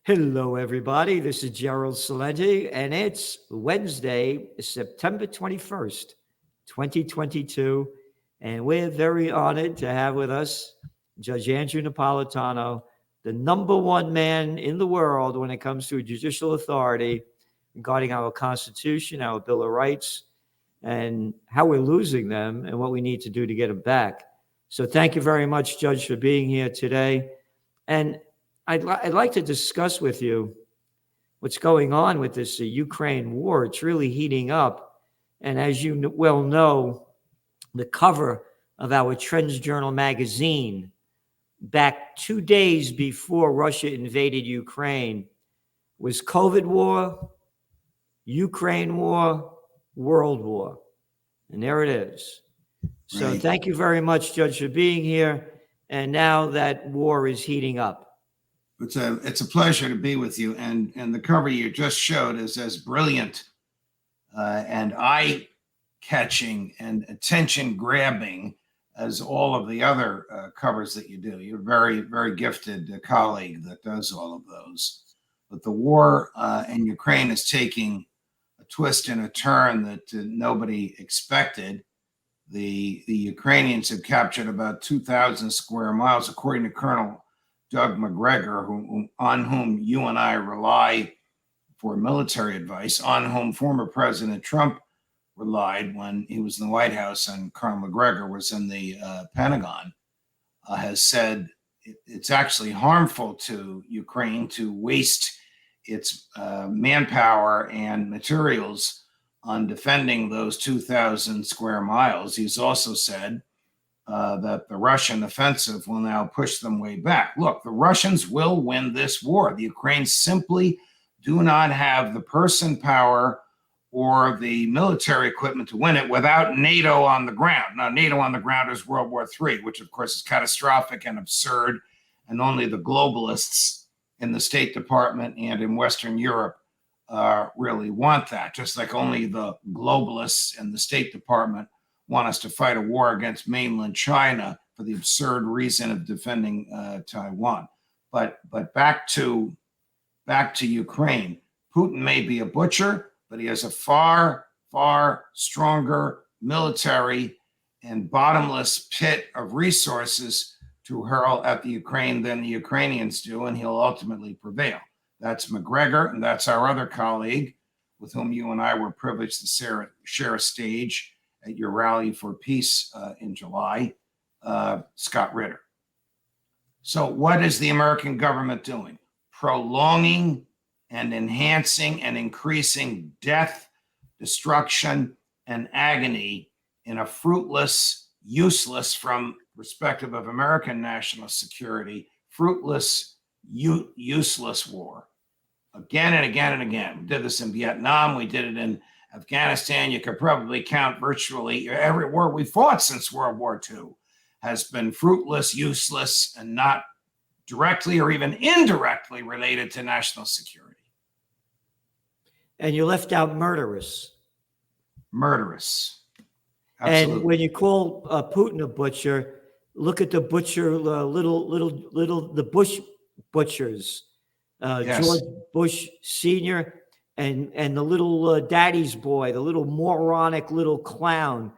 Hello, everybody. This is Gerald Celente, and it's Wednesday, September 21st, 2022. And we're very honored to have with us Judge Andrew Napolitano, the number one man in the world when it comes to judicial authority regarding our Constitution, our Bill of Rights, and how we're losing them and what we need to do to get them back. So thank you very much, Judge, for being here today. And I'd like to discuss with you what's going on with this Ukraine war. It's really heating up. And as you well know, the cover of our Trends Journal magazine back 2 days before Russia invaded Ukraine was COVID war, Ukraine war, world war. And there it is. So Right. Thank you very much, Judge, for being here. And now that war is heating up. It's a pleasure to be with you. And the cover you just showed is as brilliant and eye-catching and attention-grabbing as all of the other covers that you do. You're a very, very gifted colleague that does all of those. But the war in Ukraine is taking a twist and a turn that nobody expected. The Ukrainians have captured about 2,000 square miles, according to Colonel Doug McGregor, on whom you and I rely for military advice, on whom former President Trump relied when he was in the White House and Colonel McGregor was in the Pentagon, has said it's actually harmful to Ukraine to waste its manpower and materials on defending those 2,000 square miles. He's also said that the Russian offensive will now push them way back. Look, the Russians will win this war. The Ukrainians simply do not have the person power or the military equipment to win it without NATO on the ground. Now, NATO on the ground is World War III, which of course is catastrophic and absurd, and only the globalists in the State Department and in Western Europe really want that, just like only the globalists in the State Department want us to fight a war against mainland China for the absurd reason of defending Taiwan. But back to Ukraine. Putin may be a butcher, but he has a far, far stronger military and bottomless pit of resources to hurl at the Ukraine than the Ukrainians do, and he'll ultimately prevail. That's McGregor, and that's our other colleague with whom you and I were privileged to share a stage at your rally for peace in July, Scott Ritter. So what is the American government doing? Prolonging and enhancing and increasing death, destruction, and agony in a fruitless, useless, from perspective of American national security, fruitless, useless war. Again and again and again. We did this in Vietnam. We did it in Afghanistan. You could probably count virtually every war we fought since World War II has been fruitless, useless, and not directly or even indirectly related to national security. And you left out murderous. Murderous. Absolutely. And when you call Putin a butcher, look at the butcher, the Bush butchers, Yes. George Bush Sr. and the little daddy's boy, the little moronic little clown,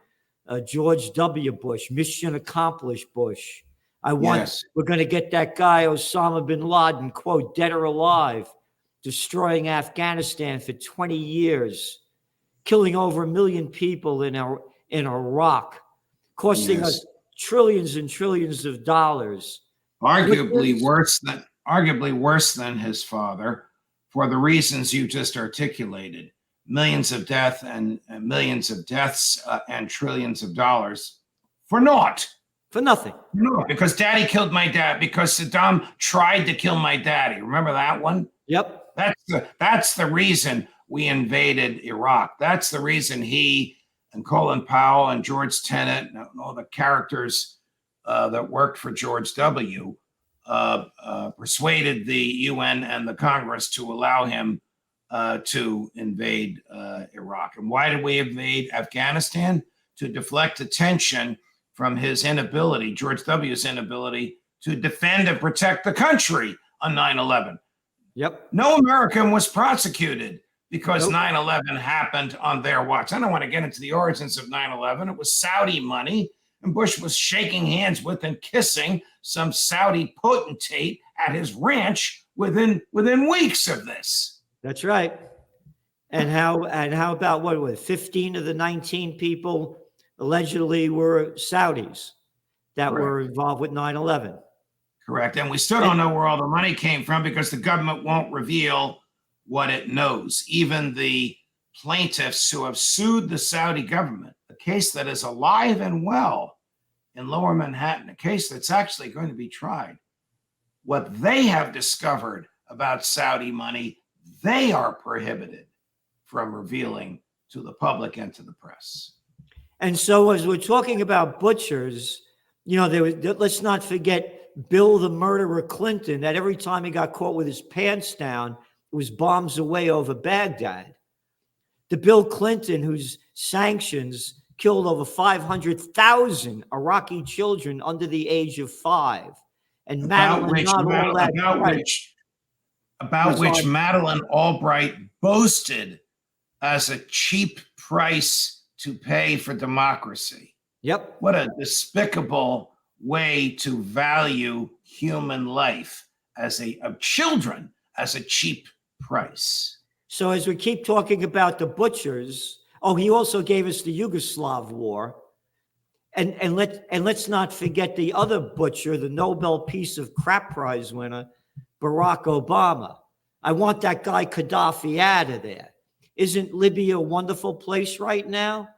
George W. Bush, mission accomplished Bush. We're going to get that guy, Osama bin Laden, quote, dead or alive, destroying Afghanistan for 20 years, killing over 1 million people in Iraq, costing us trillions and trillions of dollars. Arguably worse than his father, for the reasons you just articulated. Millions of deaths and millions of deaths and trillions of dollars for naught. For nothing. No, because daddy killed my dad, because Saddam tried to kill my daddy. Remember that one? Yep. That's the reason we invaded Iraq. That's the reason he and Colin Powell and George Tenet and all the characters that worked for George W. Persuaded the UN and the Congress to allow him to invade Iraq. And why did we invade Afghanistan? To deflect attention from his inability, George W.'s inability, to defend and protect the country on 9/11. Yep. No American was prosecuted because Nope. 9/11 happened on their watch. I don't want to get into the origins of 9/11. It was Saudi money, and Bush was shaking hands with and kissing some Saudi potentate at his ranch within weeks of this. That's right. And how about what was 15 of the 19 people allegedly were Saudis that were Correct. involved with 9/11? Correct. And we still don't know where all the money came from because the government won't reveal what it knows. Even the plaintiffs who have sued the Saudi government, a case that is alive and well in Lower Manhattan, a case that's actually going to be tried, what they have discovered about Saudi money, they are prohibited from revealing to the public and to the press. And so, as we're talking about butchers, let's not forget Bill the murderer Clinton, that every time he got caught with his pants down, it was bombs away over Baghdad. The Bill Clinton whose sanctions killed over 500,000 Iraqi children under the age of 5. And Madeline, not all that about which Madeleine Albright boasted as a cheap price to pay for democracy. Yep. What a despicable way to value human life of children as a cheap price. So as we keep talking about the butchers, he also gave us the Yugoslav war. And let's not forget the other butcher, the Nobel Peace of Crap Prize winner, Barack Obama. I want that guy Gaddafi out of there. Isn't Libya a wonderful place right now?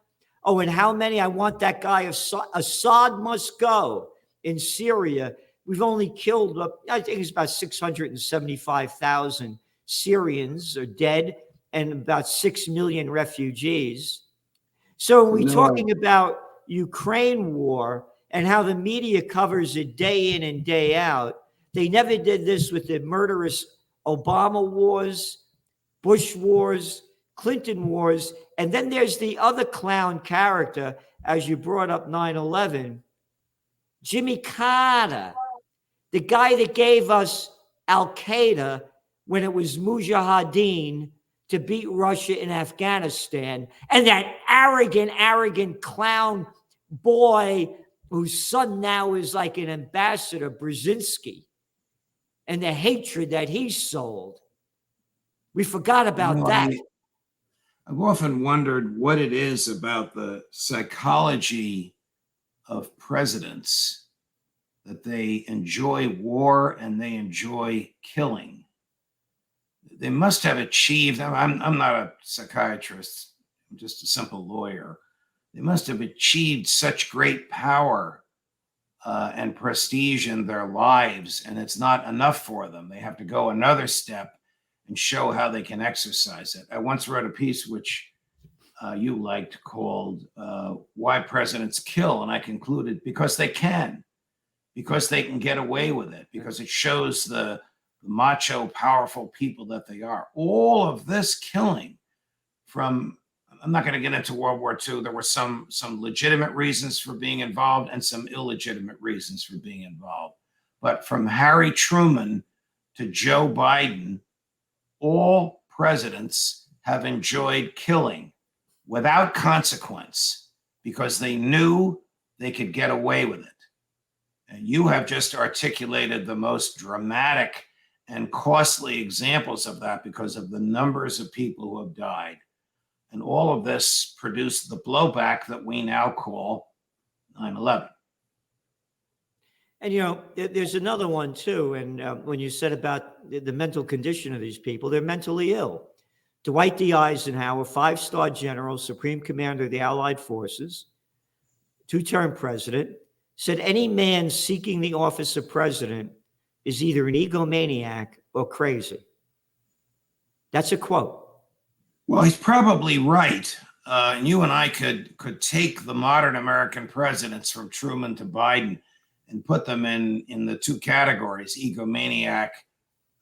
Oh, and how many? I want that guy Assad must go in Syria. We've only killed, I think it's about 675,000 Syrians are dead and about 6 million refugees. So when we're talking about Ukraine war and how the media covers it day in and day out, they never did this with the murderous Obama wars, Bush wars, Clinton wars. And then there's the other clown character, as you brought up 9/11, Jimmy Carter, the guy that gave us Al-Qaeda when it was Mujahideen to beat Russia in Afghanistan. And that arrogant clown boy whose son now is like an ambassador, Brzezinski, and the hatred that he sold. We forgot about that. I've often wondered what it is about the psychology of presidents that they enjoy war and they enjoy killing. They must have achieved, I'm not a psychiatrist, I'm just a simple lawyer. They must have achieved such great power and prestige in their lives, and it's not enough for them. They have to go another step and show how they can exercise it. I once wrote a piece which you liked called Why Presidents Kill, and I concluded because they can get away with it, because it shows the macho, powerful people that they are. All of this killing from, I'm not going to get into World War II. There were some legitimate reasons for being involved and some illegitimate reasons for being involved. But from Harry Truman to Joe Biden, all presidents have enjoyed killing without consequence because they knew they could get away with it. And you have just articulated the most dramatic and costly examples of that because of the numbers of people who have died. And all of this produced the blowback that we now call 9/11. And, there's another one too. And when you said about the mental condition of these people, they're mentally ill. Dwight D. Eisenhower, 5-star general, Supreme Commander of the Allied Forces, 2-term president, said any man seeking the office of president is either an egomaniac or crazy. That's a quote. Well, he's probably right. And you and I could take the modern American presidents from Truman to Biden and put them in the two categories, egomaniac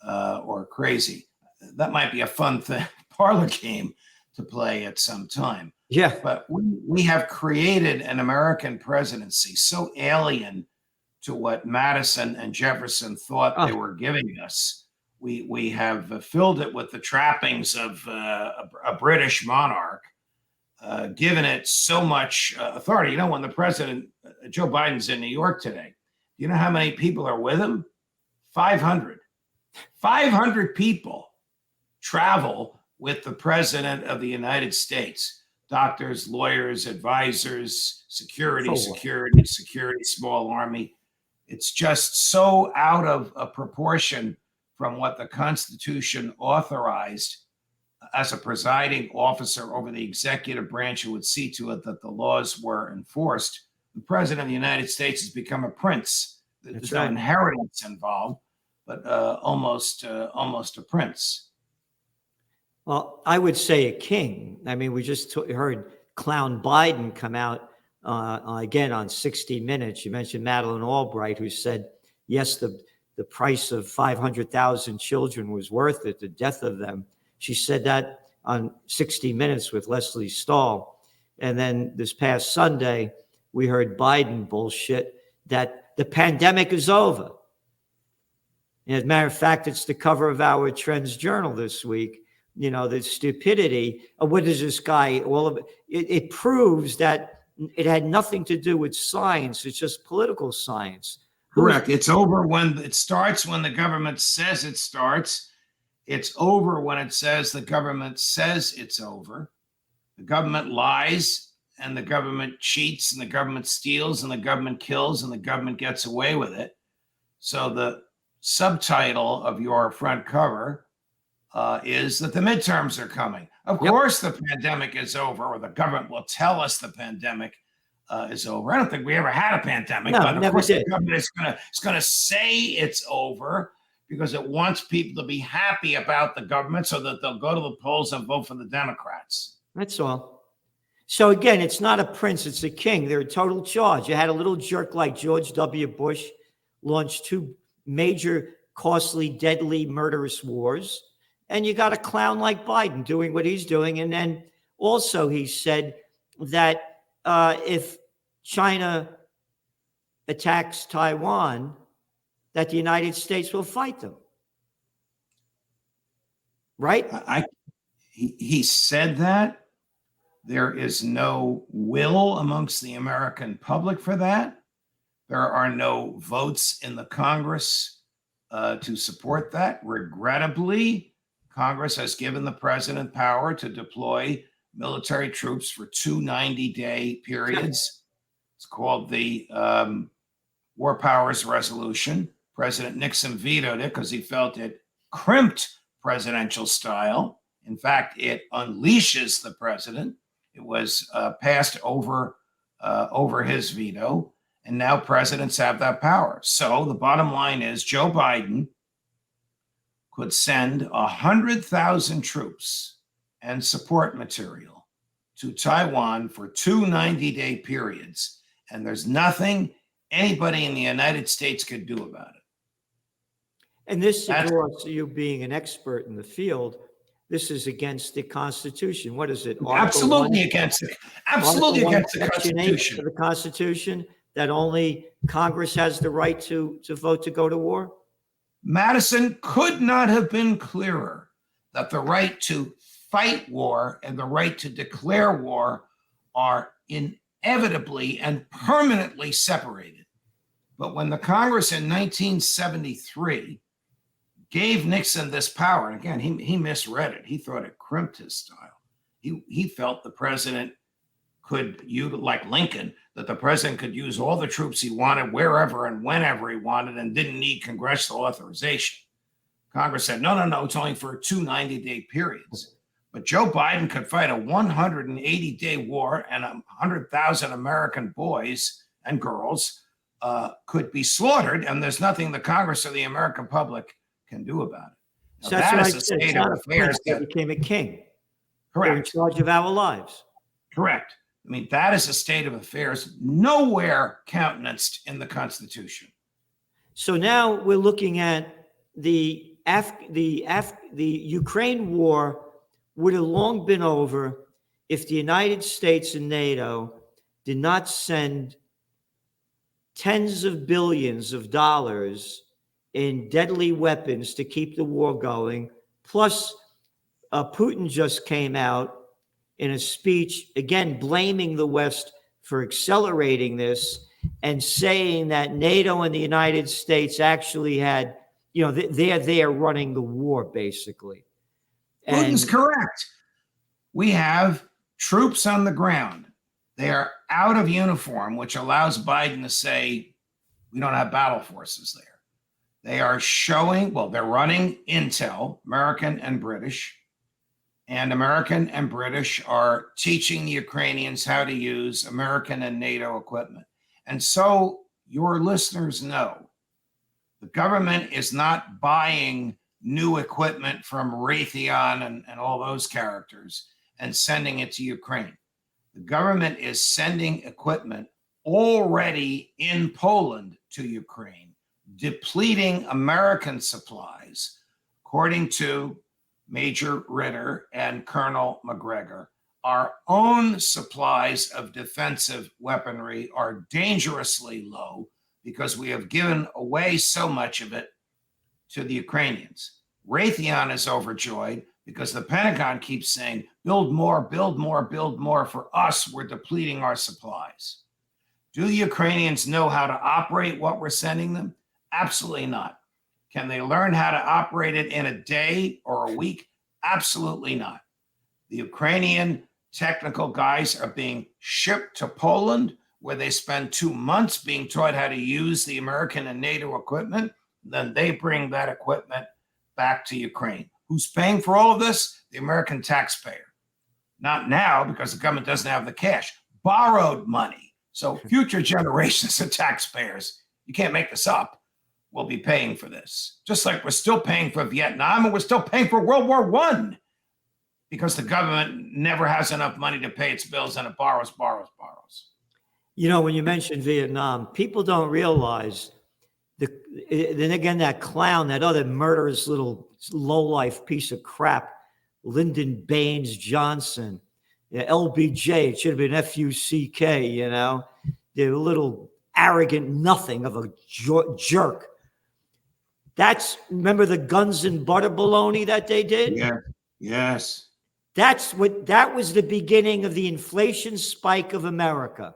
or crazy. That might be a fun parlor game to play at some time. Yeah. But we have created an American presidency so alien to what Madison and Jefferson thought they were giving us, we have filled it with the trappings of a British monarch, given it so much authority. You know, when the president, Joe Biden's in New York today, you know how many people are with him? 500. 500 people travel with the president of the United States. Doctors, lawyers, advisors, security, small army. It's just so out of proportion from what the Constitution authorized as a presiding officer over the executive branch who would see to it that the laws were enforced. The president of the United States has become a prince. There's no inheritance involved, but almost a prince. Well, I would say a king. I mean, we just heard Clown Biden come out again on 60 Minutes. You mentioned Madeleine Albright, who said, yes, the price of 500,000 children was worth it, the death of them. She said that on 60 Minutes with Leslie Stahl. And then this past Sunday, we heard Biden bullshit that the pandemic is over. And as a matter of fact, it's the cover of our Trends Journal this week. You know, the stupidity of what is this guy, all of it, it proves that it had nothing to do with science. It's just political science. Correct. It's over when it starts, when the government says it starts. It's over when it says the government says it's over. The government lies and the government cheats and the government steals and the government kills and the government gets away with it. So the subtitle of your front cover is that the midterms are coming. Of course, the pandemic is over, or the government will tell us the pandemic is over. I don't think we ever had a pandemic, but of course the government is going to say it's over because it wants people to be happy about the government so that they'll go to the polls and vote for the Democrats. That's all. So again, it's not a prince, it's a king. They're in total charge. You had a little jerk like George W. Bush launch 2 major, costly, deadly, murderous wars. And you got a clown like Biden doing what he's doing. And then also he said that if China attacks Taiwan, that the United States will fight them. Right? He said that. There is no will amongst the American public for that. There are no votes in the Congress to support that. Regrettably, Congress has given the president power to deploy military troops for 2 90-day periods. It's called the War Powers Resolution. President Nixon vetoed it because he felt it crimped presidential style. In fact, it unleashes the president. It was passed over his veto, and now presidents have that power. So the bottom line is Joe Biden could send 100,000 troops and support material to Taiwan for 2 90-day periods, and there's nothing anybody in the United States could do about it. And this, of course, you being an expert in the field, this is against the Constitution. What is it? Absolutely against it. Absolutely against the Constitution. The Constitution, that only Congress has the right to vote to go to war? Madison could not have been clearer that the right to fight war and the right to declare war are inevitably and permanently separated. But when the Congress in 1973 gave Nixon this power, and again, he misread it. He thought it crimped his style. He felt the president could, like Lincoln, that the president could use all the troops he wanted, wherever and whenever he wanted, and didn't need congressional authorization. Congress said, no, it's only for 2 90-day periods. But Joe Biden could fight a 180-day war, and 100,000 American boys and girls could be slaughtered, and there's nothing the Congress or the American public can do about it. Now, so that is a state of affairs that became a king. Correct. They're in charge of our lives. Correct. I mean, that is a state of affairs nowhere countenanced in the Constitution. So now we're looking at the Ukraine war would have long been over if the United States and NATO did not send tens of billions of dollars in deadly weapons to keep the war going. Plus, Putin just came out in a speech, again, blaming the West for accelerating this and saying that NATO and the United States actually had, they're there running the war, basically. Putin's And correct. We have troops on the ground. They are out of uniform, which allows Biden to say, we don't have battle forces there. They are showing, well, they're running intel, American and British, and American and British are teaching the Ukrainians how to use American and NATO equipment. And so your listeners know the government is not buying new equipment from Raytheon and all those characters and sending it to Ukraine. The government is sending equipment already in Poland to Ukraine, depleting American supplies, according to Major Ritter and Colonel McGregor. Our own supplies of defensive weaponry are dangerously low because we have given away so much of it to the Ukrainians. Raytheon is overjoyed because the Pentagon keeps saying, build more, build more, build more. For us, we're depleting our supplies. Do the Ukrainians know how to operate what we're sending them? Absolutely not. Can they learn how to operate it in a day or a week? Absolutely not. The Ukrainian technical guys are being shipped to Poland, where they spend 2 months being taught how to use the American and NATO equipment. Then they bring that equipment back to Ukraine. Who's paying for all of this? The American taxpayer. Not now, because the government doesn't have the cash. Borrowed money. So future generations of taxpayers, you can't make this up, will be paying for this. Just like we're still paying for Vietnam and we're still paying for World War I, because the government never has enough money to pay its bills and it borrows. When you mention Vietnam, people don't realize then again, that clown, that other murderous little lowlife piece of crap, Lyndon Baines Johnson, LBJ, it should have been FUCK, the little arrogant nothing of a jerk. Remember the guns and butter baloney that they did? Yeah. Yes. That was the beginning of the inflation spike of America.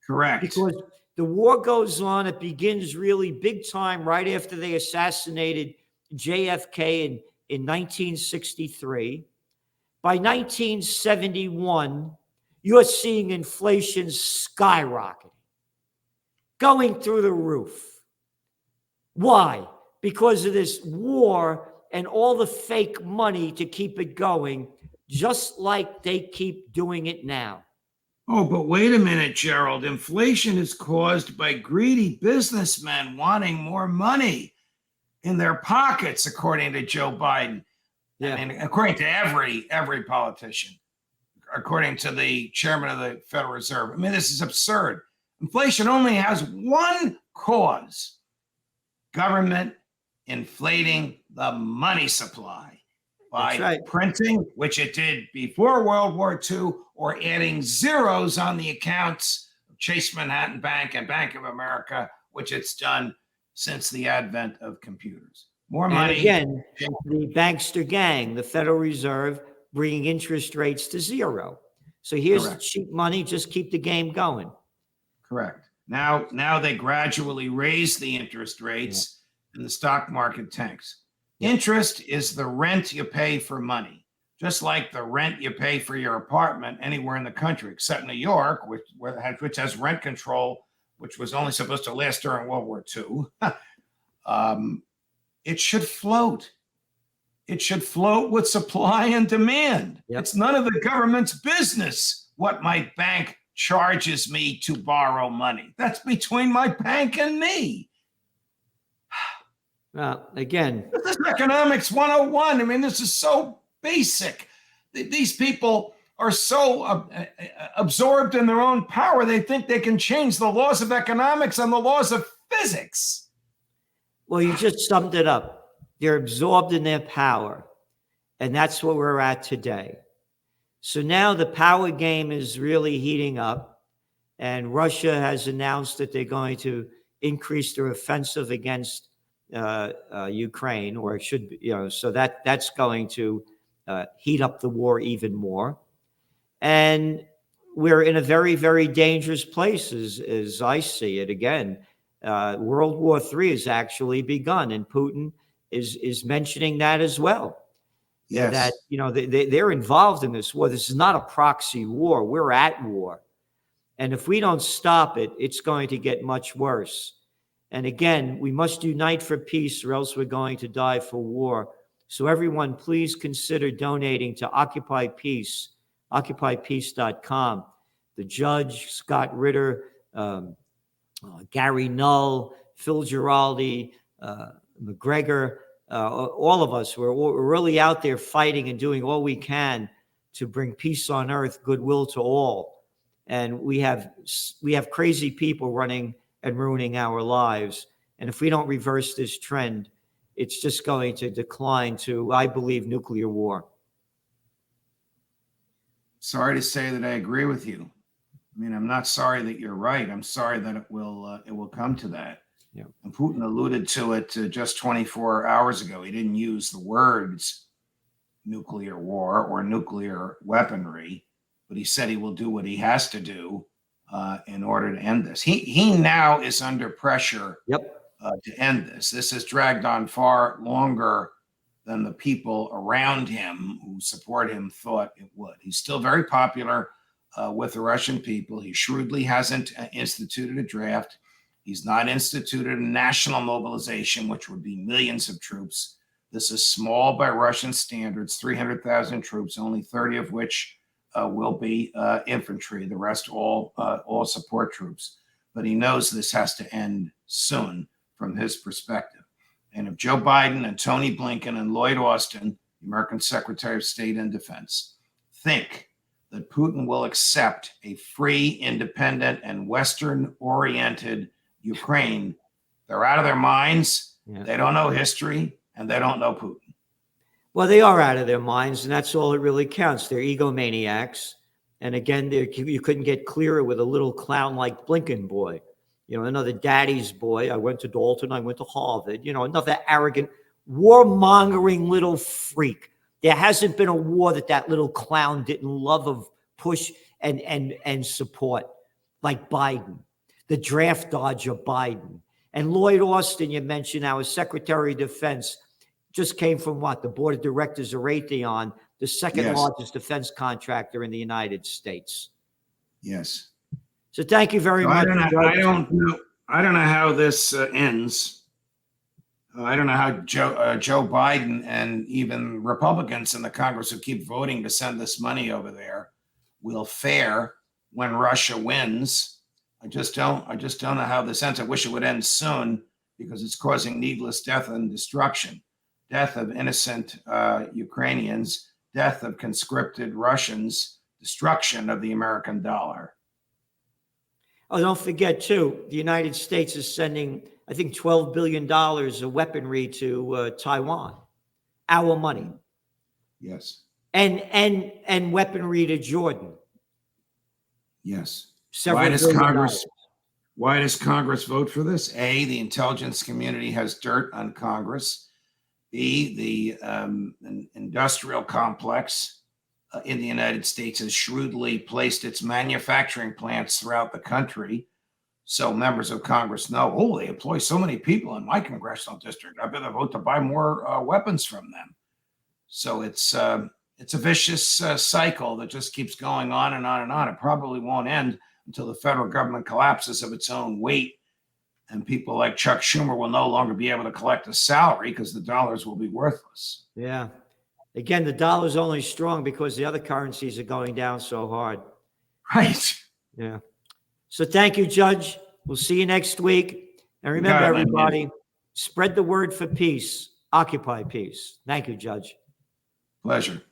Correct. Because the war goes on, it begins really big time right after they assassinated JFK in 1963. By 1971, you're seeing inflation skyrocketing, going through the roof. Why? Because of this war and all the fake money to keep it going, just like they keep doing it now. Oh, but wait a minute, Gerald. Inflation is caused by greedy businessmen wanting more money in their pockets, according to Joe Biden. Yeah. I mean, according to every politician, according to the chairman of the Federal Reserve. I mean, this is absurd. Inflation only has one cause: government inflating the money supply by printing, which it did before World War II, or adding zeros on the accounts of Chase Manhattan Bank and Bank of America, which it's done since the advent of computers. More money. And again, the bankster gang, the Federal Reserve, bringing interest rates to zero. So here's the cheap money, just keep the game going. Correct. Now they gradually raise the interest rates and the stock market tanks. Interest is the rent you pay for money, just like the rent you pay for your apartment anywhere in the country, except New York, which has rent control, which was only supposed to last during World War II. It should float. It should float with supply and demand. Yep. It's none of the government's business what my bank charges me to borrow money. That's between my bank and me. Again, this is economics 101. I mean, this is so basic. These people are so absorbed in their own power, they think they can change the laws of economics and the laws of physics. Well, you just summed it up. They're absorbed in their power. And that's where we're at today. So now the power game is really heating up. And Russia has announced that they're going to increase their offensive against Ukraine, or it should be, so that's going to heat up the war even more. And we're in a very, very dangerous place, as I see it. Again, World War III has actually begun, and Putin is mentioning that as well. Yes. That they're involved in this war. This is not a proxy war. We're at war, and if we don't stop it, it's going to get much worse. And again, we must unite for peace, or else we're going to die for war. So everyone, please consider donating to Occupy Peace, occupypeace.com. The judge, Scott Ritter, Gary Null, Phil Giraldi, McGregor, all of us, we're really out there fighting and doing all we can to bring peace on earth, goodwill to all. And we have crazy people running and ruining our lives. And if we don't reverse this trend, it's just going to decline to, I believe, nuclear war. Sorry to say that I agree with you. I mean, I'm not sorry that you're right. I'm sorry that it will come to that. Yeah. And Putin alluded to it just 24 hours ago. He didn't use the words nuclear war or nuclear weaponry, but he said he will do what he has to do in order to end this. He now is under pressure to end this. This has dragged on far longer than the people around him who support him thought it would. He's still very popular with the Russian people. He shrewdly hasn't instituted a draft. He's not instituted a national mobilization, which would be millions of troops. This is small by Russian standards, 300,000 troops, only 30 of which will be infantry, the rest all support troops. But he knows this has to end soon from his perspective. And if Joe Biden and Tony Blinken and Lloyd Austin, the American Secretary of State and Defense, think that Putin will accept a free, independent, and Western-oriented Ukraine, they're out of their minds. Yeah. They don't know history, and they don't know Putin. Well, they are out of their minds, and that's all that really counts. They're egomaniacs. And again, you couldn't get clearer with a little clown like Blinken boy. Another daddy's boy. I went to Dalton. I went to Harvard. Another arrogant, warmongering little freak. There hasn't been a war that little clown didn't love of push and support, like Biden, the draft dodger Biden. And Lloyd Austin, you mentioned, our Secretary of Defense, just came from what? The board of directors of Raytheon, the second largest defense contractor in the United States. Yes. So thank you very much. I don't know how this ends. I don't know how Joe Biden and even Republicans in the Congress who keep voting to send this money over there will fare when Russia wins. I just don't know how this ends. I wish it would end soon because it's causing needless death and destruction. Death of innocent Ukrainians, death of conscripted Russians, destruction of the American dollar. Oh, don't forget, too, the United States is sending, I think, $12 billion of weaponry to Taiwan. Our money. Yes. And weaponry to Jordan. Yes. Why does Congress vote for this? A, the intelligence community has dirt on Congress. B, the industrial complex in the United States has shrewdly placed its manufacturing plants throughout the country. So members of Congress know, they employ so many people in my congressional district. I better vote to buy more weapons from them. So it's a vicious cycle that just keeps going on and on and on. It probably won't end until the federal government collapses of its own weight. And people like Chuck Schumer will no longer be able to collect a salary because the dollars will be worthless. Yeah. Again, the dollar's only strong because the other currencies are going down so hard. Right. Yeah. So thank you, Judge. We'll see you next week. And remember, everybody, spread the word for peace. Occupy peace. Thank you, Judge. Pleasure.